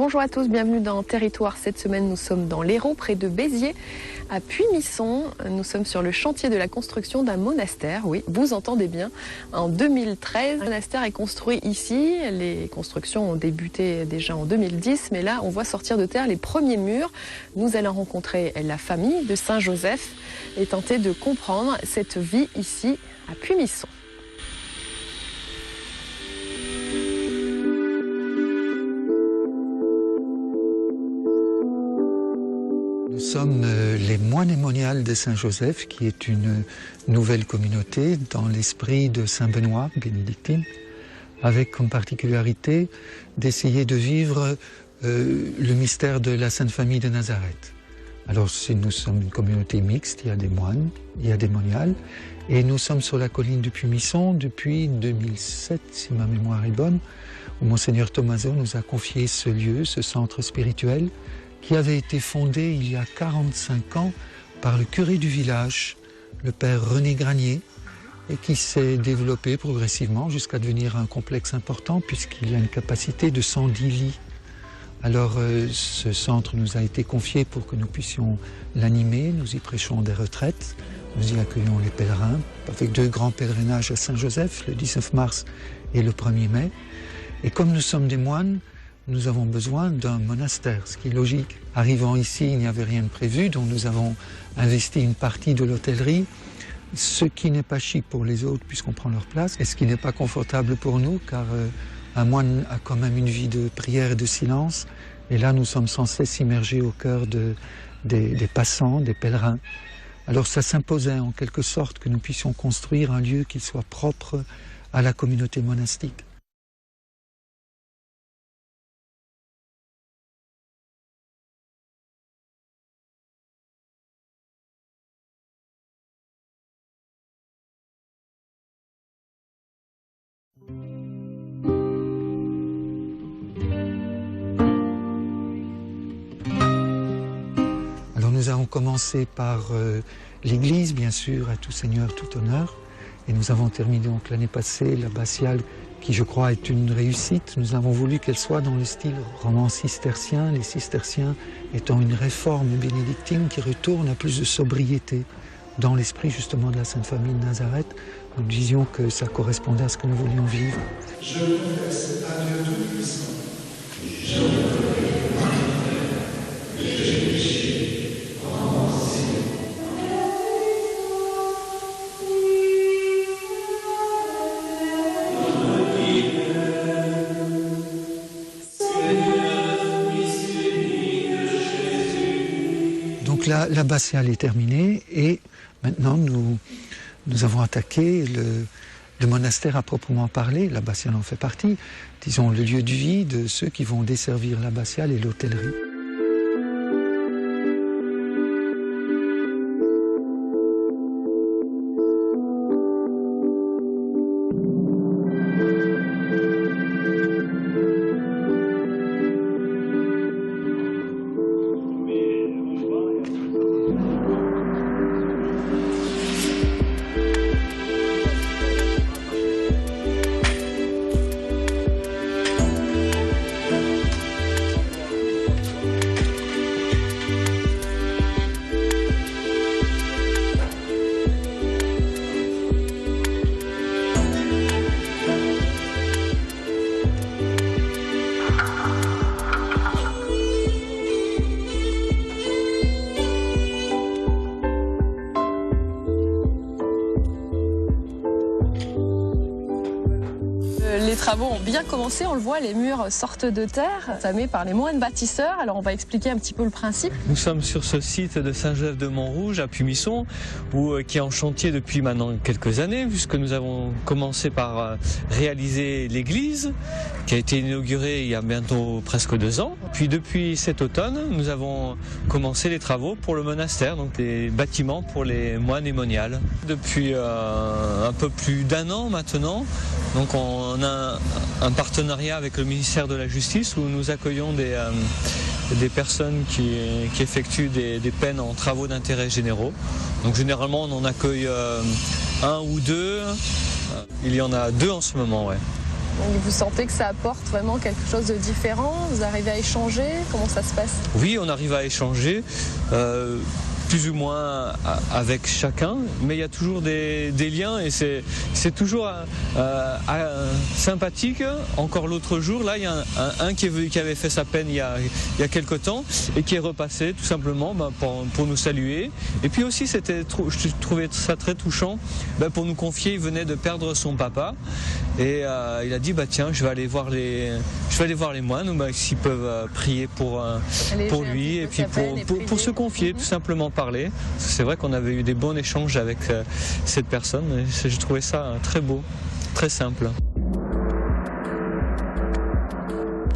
Bonjour à tous, bienvenue dans Territoire. Cette semaine, nous sommes dans l'Hérault, près de Béziers, à Puy-Misson. Nous sommes sur le chantier de la construction d'un monastère. Oui, vous entendez bien. En 2013, le monastère est construit ici. Les constructions ont débuté déjà en 2010, mais là, on voit sortir de terre les premiers murs. Nous allons rencontrer la famille de Saint-Joseph et tenter de comprendre cette vie ici à Puy-Misson. Nous sommes les moines et moniales de Saint-Joseph, qui est une nouvelle communauté dans l'esprit de Saint-Benoît, bénédictine, avec comme particularité d'essayer de vivre le mystère de la Sainte Famille de Nazareth. Alors nous sommes une communauté mixte, il y a des moines, il y a des moniales, et nous sommes sur la colline du Puy-Misson depuis 2007, si ma mémoire est bonne, où Monseigneur Tommaso nous a confié ce lieu, ce centre spirituel, qui avait été fondé il y a 45 ans par le curé du village, le père René Granier, et qui s'est développé progressivement jusqu'à devenir un complexe important puisqu'il y a une capacité de 110 lits. Alors ce centre nous a été confié pour que nous puissions l'animer, nous y prêchons des retraites, nous y accueillons les pèlerins, avec 2 grands pèlerinages à Saint-Joseph, le 19 mars et le 1er mai. Et comme nous sommes des moines, nous avons besoin d'un monastère, ce qui est logique. Arrivant ici, il n'y avait rien de prévu, donc nous avons investi une partie de l'hôtellerie, ce qui n'est pas chic pour les autres puisqu'on prend leur place, et ce qui n'est pas confortable pour nous, car un moine a quand même une vie de prière et de silence, et là nous sommes sans cesse immergés au cœur des passants, des pèlerins. Alors ça s'imposait en quelque sorte que nous puissions construire un lieu qui soit propre à la communauté monastique. Alors nous avons commencé par l'église, bien sûr, à tout seigneur, tout honneur. Et nous avons terminé donc l'année passée l'abbatiale, qui je crois est une réussite. Nous avons voulu qu'elle soit dans le style roman cistercien, les cisterciens étant une réforme bénédictine qui retourne à plus de sobriété. Dans l'esprit justement de la Sainte Famille de Nazareth, nous disions que ça correspondait à ce que nous voulions vivre. Je confesse à Dieu Tout-Puissant, je j'ai péché en pensée. Donc là, l'abbatiale est terminée et maintenant nous avons attaqué le monastère à proprement parler. L'abbatiale en fait partie, disons le lieu de vie de ceux qui vont desservir l'abbatiale et l'hôtellerie. Les travaux ont bien commencé, on le voit, les murs sortent de terre, entamés par les moines bâtisseurs. Alors on va expliquer un petit peu le principe. Nous sommes sur ce site de Saint-Joseph de Montrouge à Puy-Misson, qui est en chantier depuis maintenant quelques années, puisque nous avons commencé par réaliser l'église, qui a été inaugurée il y a bientôt presque 2 ans. Puis depuis cet automne, nous avons commencé les travaux pour le monastère, donc des bâtiments pour les moines et moniales. Depuis un peu plus d'1 an maintenant, donc on a un partenariat avec le ministère de la Justice où nous accueillons des personnes qui effectuent des peines en travaux d'intérêt généraux. Donc généralement on en accueille 1 ou 2, il y en a 2 en ce moment, ouais. Donc vous sentez que ça apporte vraiment quelque chose de différent? Vous arrivez à échanger? Comment ça se passe? Oui, on arrive à échanger. Plus ou moins avec chacun, mais il y a toujours des liens et c'est toujours sympathique. Encore l'autre jour, là, il y a un qui avait fait sa peine il y a quelque temps et qui est repassé tout simplement pour nous saluer. Et puis aussi, je trouvais ça très touchant, pour nous confier, il venait de perdre son papa et il a dit tiens, je vais aller voir les moines, s'ils peuvent prier pour lui et puis pour se confier, tout simplement parler. C'est vrai qu'on avait eu des bons échanges avec cette personne et j'ai trouvé ça très beau, très simple.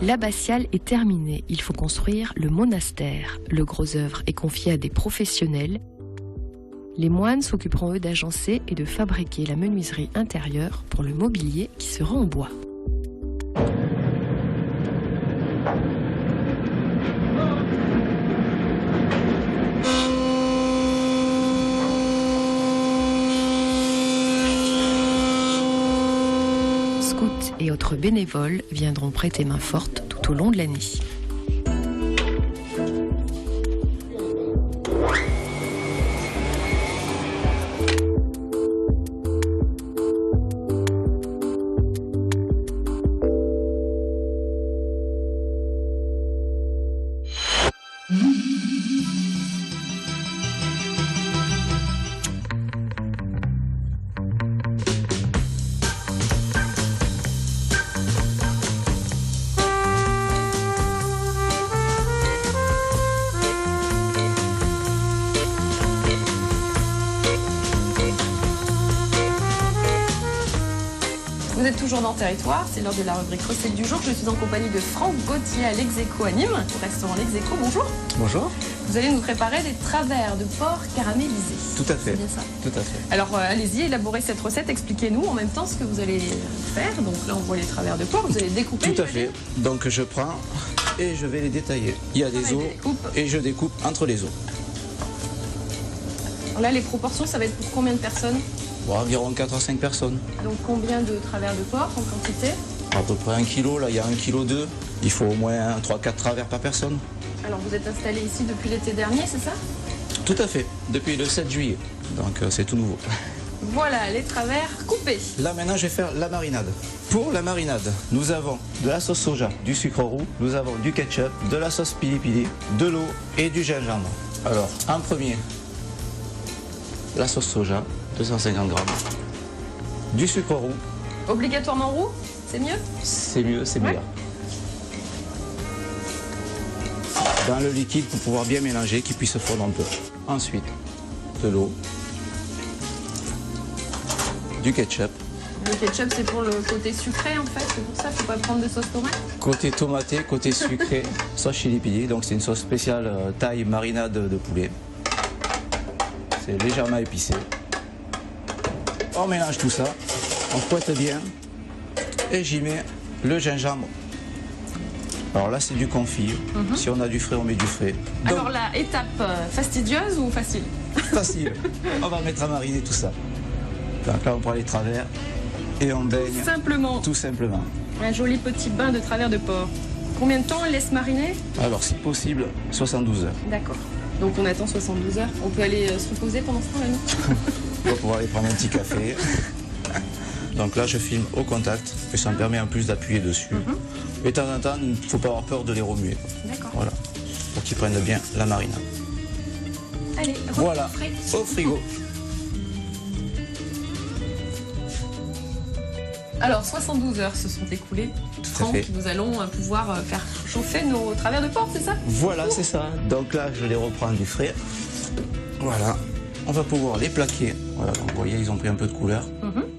L'abbatiale est terminée, il faut construire le monastère. Le gros œuvre est confié à des professionnels. Les moines s'occuperont eux d'agencer et de fabriquer la menuiserie intérieure pour le mobilier qui sera en bois. Scouts et autres bénévoles viendront prêter main forte tout au long de l'année. Vous êtes toujours dans Territoire, c'est l'heure de la rubrique recette du jour. Je suis en compagnie de Franck Gauthier à l'Execo à Nîmes, au restaurant l'Execo. Bonjour. Bonjour. Vous allez nous préparer des travers de porc caramélisés. Tout à fait. C'est bien ça. Tout à fait. Alors allez-y, élaborez cette recette, expliquez-nous en même temps ce que vous allez faire. Donc là on voit les travers de porc, vous allez découper. Tout à fait. Donc je prends et je vais les détailler. Il y a des os et je découpe entre les os. Alors là les proportions, ça va être pour combien de personnes? Environ 4 à 5 personnes. Donc combien de travers de porc en quantité? À peu près 1 kg, là il y a 1,2 kg. Il faut au moins 3-4 travers par personne. Alors vous êtes installé ici depuis l'été dernier, c'est ça? Tout à fait, depuis le 7 juillet. Donc c'est tout nouveau. Voilà, les travers coupés. Là maintenant je vais faire la marinade. Pour la marinade, nous avons de la sauce soja, du sucre roux, nous avons du ketchup, de la sauce pili pili, de l'eau et du gingembre. Alors en premier, la sauce soja, 250 grammes, du sucre roux. Obligatoirement roux, c'est mieux? C'est mieux, c'est meilleur. Dans le liquide pour pouvoir bien mélanger, qu'il puisse fondre un peu. Ensuite, de l'eau, du ketchup. Le ketchup, c'est pour le côté sucré en fait, c'est pour ça qu'il ne faut pas prendre de sauce tomate? Côté tomaté, côté sucré, sauce chili pili. Donc c'est une sauce spéciale taille marinade de poulet. C'est légèrement épicé. On mélange tout ça, on fouette bien et j'y mets le gingembre. Alors là c'est du confit, si on a du frais on met du frais. Donc, alors la étape fastidieuse ou facile? Facile, on va mettre à mariner tout ça. Donc là on prend les travers et on baigne Simplement. tout simplement. Un joli petit bain de travers de porc. Combien de temps on le laisse mariner? Alors si possible 72 heures. D'accord. Donc on attend 72 heures. On peut aller se reposer pendant ce temps-là, non? On va pouvoir aller prendre un petit café. Donc là je filme au contact et ça me permet en plus d'appuyer dessus. Et de temps en temps il ne faut pas avoir peur de les remuer. D'accord. Voilà, pour qu'ils prennent bien la marinade. Allez, Voilà, au frigo. Alors 72 heures se sont écoulées. Franck, fait. nous allons pouvoir faire chauffer nos travers de porc, c'est ça? Voilà, c'est ça. Donc là je les reprends du frais. Voilà, on va pouvoir les plaquer. Voilà, donc, vous voyez ils ont pris un peu de couleur.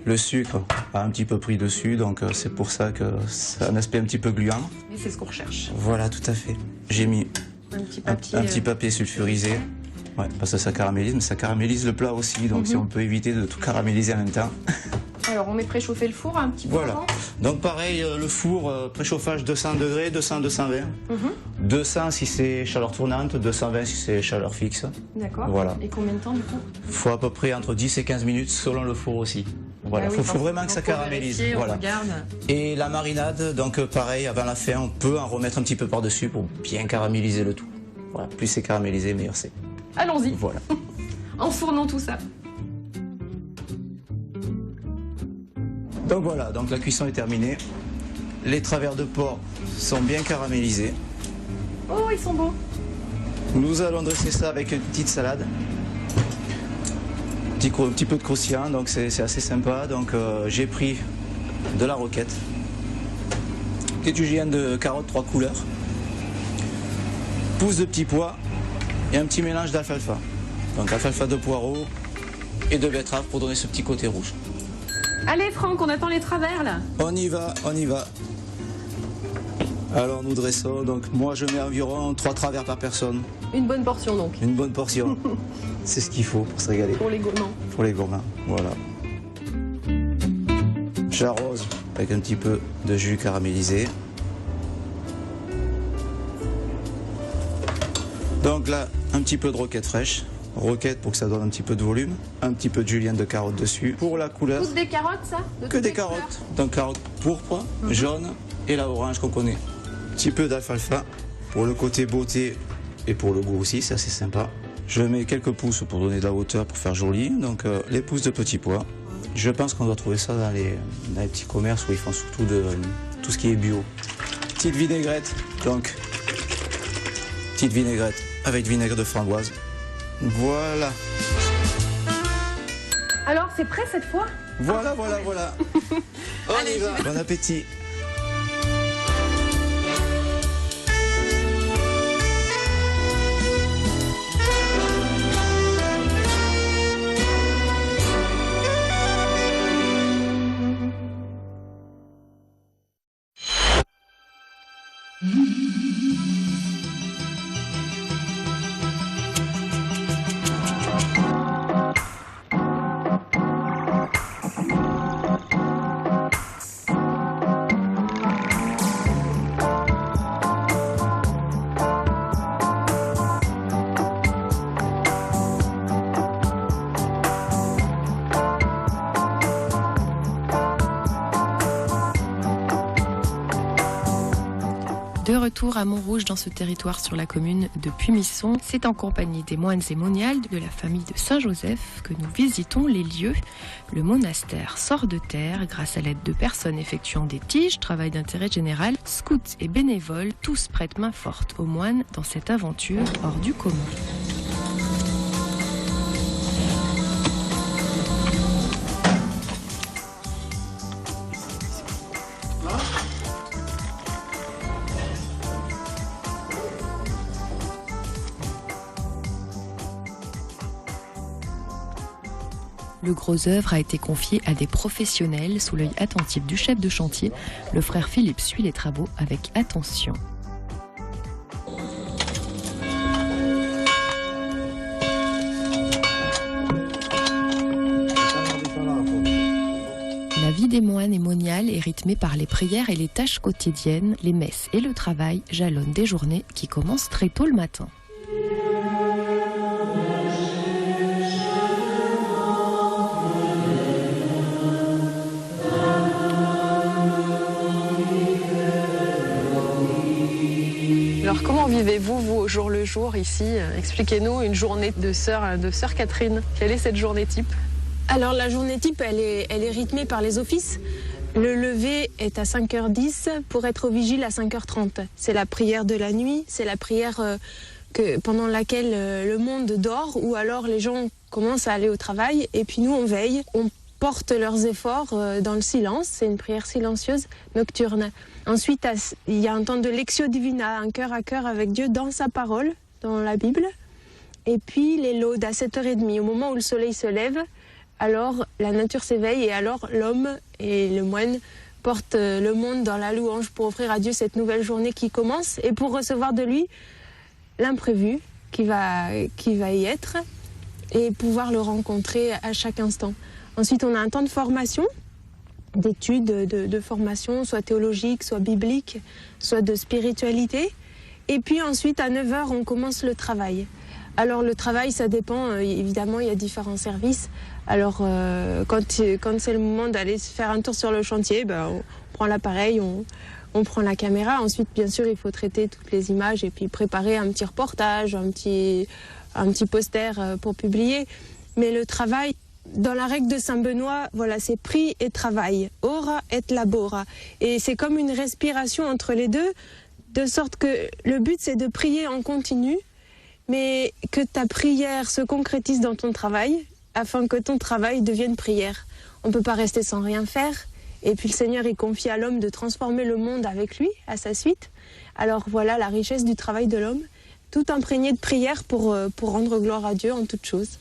Le sucre a un petit peu pris dessus, donc c'est pour ça que c'est un aspect un petit peu gluant. Et c'est ce qu'on recherche. Voilà, tout à fait. J'ai mis Un petit papier sulfurisé. Ouais, parce que ça caramélise, mais ça caramélise le plat aussi. Donc si on peut éviter de tout caraméliser en même temps. Alors on met préchauffer le four un petit peu Voilà. avant. Donc pareil, le four, préchauffage 200 degrés, 200, 220. 200 si c'est chaleur tournante, 220 si c'est chaleur fixe. D'accord. Voilà. Et combien de temps du coup? Il faut à peu près entre 10 et 15 minutes selon le four aussi. Voilà, Ah oui, faut vraiment que ça caramélise. Vérifier, Voilà. on regarde. Et la marinade, donc pareil, avant la fin, on peut en remettre un petit peu par-dessus pour bien caraméliser le tout. Voilà, plus c'est caramélisé, meilleur c'est. Allons-y, Voilà. enfournons tout ça. Donc voilà, donc la cuisson est terminée. Les travers de porc sont bien caramélisés. Oh, ils sont beaux. Nous allons dresser ça avec une petite salade. Un petit peu de croustillant, donc c'est assez sympa. Donc j'ai pris de la roquette, petite julienne de carottes 3 couleurs, pousse de petits pois et un petit mélange d'alfalfa. Donc alfalfa de poireaux et de betterave pour donner ce petit côté rouge. Allez Franck, on attend les travers là. On y va, on y va. Alors nous dressons, donc moi je mets environ 3 travers par personne. Une bonne portion donc. Une bonne portion. C'est ce qu'il faut pour se régaler. Pour les gourmands. Pour les gourmands, voilà. J'arrose avec un petit peu de jus caramélisé. Donc là, un petit peu de roquette fraîche. Roquette pour que ça donne un petit peu de volume. Un petit peu de julienne de carotte dessus. Pour la couleur, Toutes des carottes ça? que des carottes. Donc carotte pourpre, jaune et la orange qu'on connaît. Un petit peu d'alfalfa pour le côté beauté et pour le goût aussi, c'est assez sympa. Je mets quelques pousses pour donner de la hauteur, pour faire joli. Donc les pousses de petits pois. Je pense qu'on doit trouver ça dans les petits commerces où ils font surtout de tout ce qui est bio. Petite vinaigrette, donc petite vinaigrette avec vinaigre de framboise. Voilà. Alors c'est prêt cette fois? Voilà. On Allez, y va. Bon appétit. De retour à Montrouge dans ce territoire sur la commune de Pumisson, c'est en compagnie des moines et moniales de la famille de Saint-Joseph que nous visitons les lieux. Le monastère sort de terre grâce à l'aide de personnes effectuant des tiges, travail d'intérêt général, scouts et bénévoles, tous prêtent main forte aux moines dans cette aventure hors du commun. Le gros œuvre a été confié à des professionnels sous l'œil attentif du chef de chantier. Le frère Philippe suit les travaux avec attention. La vie des moines et moniales est rythmée par les prières et les tâches quotidiennes. Les messes et le travail jalonnent des journées qui commencent très tôt le matin. Alors comment vivez-vous, vous, au jour le jour ici? Expliquez-nous une journée de sœur Catherine. Quelle est cette journée type? Alors la journée type, elle est rythmée par les offices. Le lever est à 5h10 pour être au vigile à 5h30. C'est la prière de la nuit, c'est la prière pendant laquelle le monde dort ou alors les gens commencent à aller au travail et puis nous on veille, on porte leurs efforts dans le silence, c'est une prière silencieuse nocturne. Ensuite, il y a un temps de lectio divina, un cœur à cœur avec Dieu dans sa parole, dans la Bible. Et puis les laudes à 7h30, au moment où le soleil se lève, alors la nature s'éveille et alors l'homme et le moine portent le monde dans la louange pour offrir à Dieu cette nouvelle journée qui commence et pour recevoir de lui l'imprévu qui va y être et pouvoir le rencontrer à chaque instant. Ensuite, on a un temps de formation, d'études, de formation, soit théologique, soit biblique, soit de spiritualité. Et puis ensuite, à 9h, on commence le travail. Alors le travail, ça dépend, évidemment, il y a différents services. Alors quand c'est le moment d'aller se faire un tour sur le chantier, on prend l'appareil, on prend la caméra. Ensuite, bien sûr, il faut traiter toutes les images et puis préparer un petit reportage, un petit poster pour publier. Mais le travail, dans la règle de Saint-Benoît, voilà, c'est pri et travail, ora et labora. Et c'est comme une respiration entre les deux, de sorte que le but, c'est de prier en continu, mais que ta prière se concrétise dans ton travail, afin que ton travail devienne prière. On ne peut pas rester sans rien faire. Et puis le Seigneur, il confie à l'homme de transformer le monde avec lui, à sa suite. Alors voilà la richesse du travail de l'homme, tout imprégné de prière pour rendre gloire à Dieu en toutes choses.